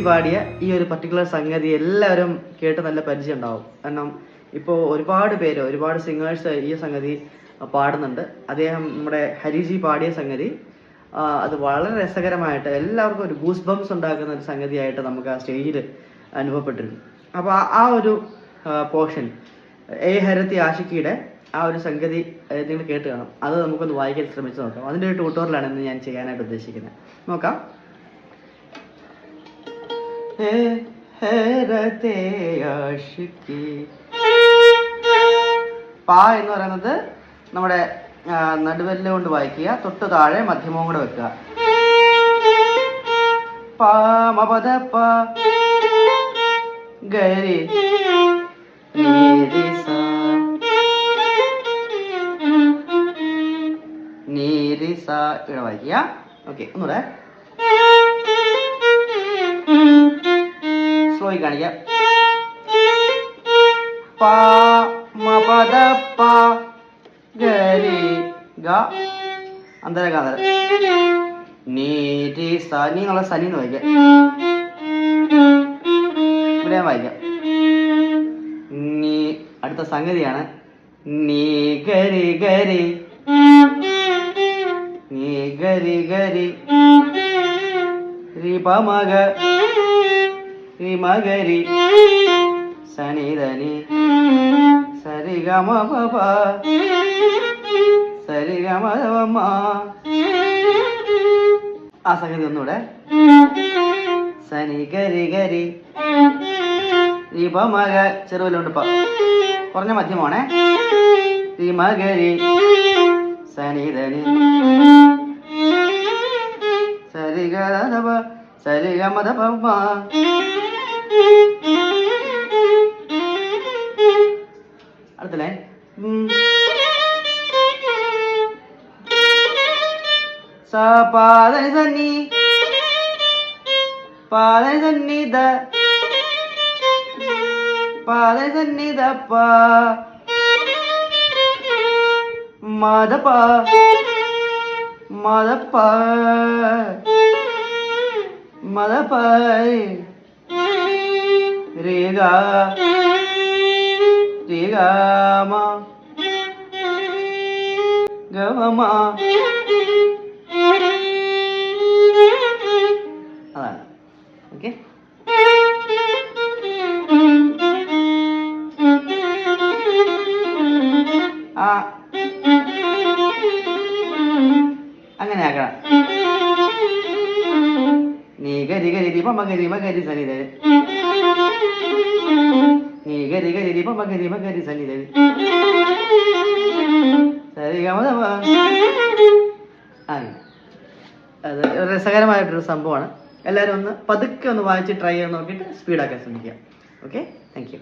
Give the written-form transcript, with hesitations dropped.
പാടിയ ഈ ഒരു പർട്ടിക്കുലർ സംഗതി എല്ലാവരും കേട്ട് നല്ല പരിചയം ഉണ്ടാവും. കാരണം ഇപ്പോൾ ഒരുപാട് സിംഗേഴ്സ് ഈ സംഗതി പാടുന്നുണ്ട്. അദ്ദേഹം നമ്മുടെ ഹരിജി പാടിയ സംഗതി അത് വളരെ രസകരമായിട്ട് എല്ലാവർക്കും ഒരു ഗൂസ് ബംസ് ഉണ്ടാക്കുന്ന ഒരു സംഗതിയായിട്ട് നമുക്ക് ആ സ്റ്റേജിൽ അനുഭവപ്പെട്ടിരുന്നു. അപ്പോൾ ആ ഒരു പോർഷൻ ഹരത്തി ആഷിക്കിയുടെ ആ ഒരു സംഗതി നിങ്ങൾ കേട്ട് കാണാം. അത് നമുക്കൊന്ന് വായിക്കാൻ ശ്രമിച്ച് നോക്കാം. അതിൻ്റെ ഒരു ട്യൂട്ടോറിയലാണ് ഇന്ന് ഞാൻ ചെയ്യാനായിട്ട് ഉദ്ദേശിക്കുന്നത്. നോക്കാം. പാ എന്ന് പറയുന്നത് നമ്മുടെ നടുവെല്ല് കൊണ്ട് വായിക്കുക, തൊട്ട് താഴെ മധ്യമവും കൂടെ വെക്കുക. പാ മപദ പ ഗരി നീരിസ ഇവിടെ വായിക്കുക. ഓക്കെ, ഒന്നുകൂടെ സ്ലോയി കാണിക്കാം. പാ മപദ പ ഗരി ഗ അന്തരകാന്തര നീരിസ നീ എന്നുള്ള സനിന്ന് വായിക്കാം. ഇവിടെ വായിക്കാം. നീ അടുത്ത സംഗതിയാണ് നീ ഗരി ഗരി നീ ഗരി ഗരി രി പമഗ രി മഗരി സനിധനി സരി ഗമ പപ സരി ഗമ മ. ആ സംഗതി ഒന്നുകൂടെ. സനി ഗരി ഗരി രി പമഗ ചെറുവല്ലുണ്ട് പ കുറഞ്ഞ മധ്യമാണേ. രി മഗരി സനിധനി സരി ഗ സരി ഗമ ധ പ മ. അടുത്ത ലൈൻ സ പാദനി സന്നി പാദനി സന്നി ദ പാദനി സന്നി ദ പ മദ പ മദ പ മദ പ രി ഗ രി ഗ മ ഗ മ. അതാണ്. ഓക്കെ, അങ്ങനെ ആക്കണം. നീ ഗരി ഗരി ദീപ മകരി മകരി സനി ദേവി നീ ഗരി ഗരി ദീപ മകരി മകരി സനി ദേവി സരി ഗമ. അത് രസകരമായിട്ടൊരു സംഭവമാണ്. എല്ലാവരും ഒന്ന് പതുക്കെ ഒന്ന് വായിച്ച് ട്രൈ ചെയ്ത് നോക്കിയിട്ട് സ്പീഡാക്കാൻ ശ്രമിക്കുക. Okay, thank you.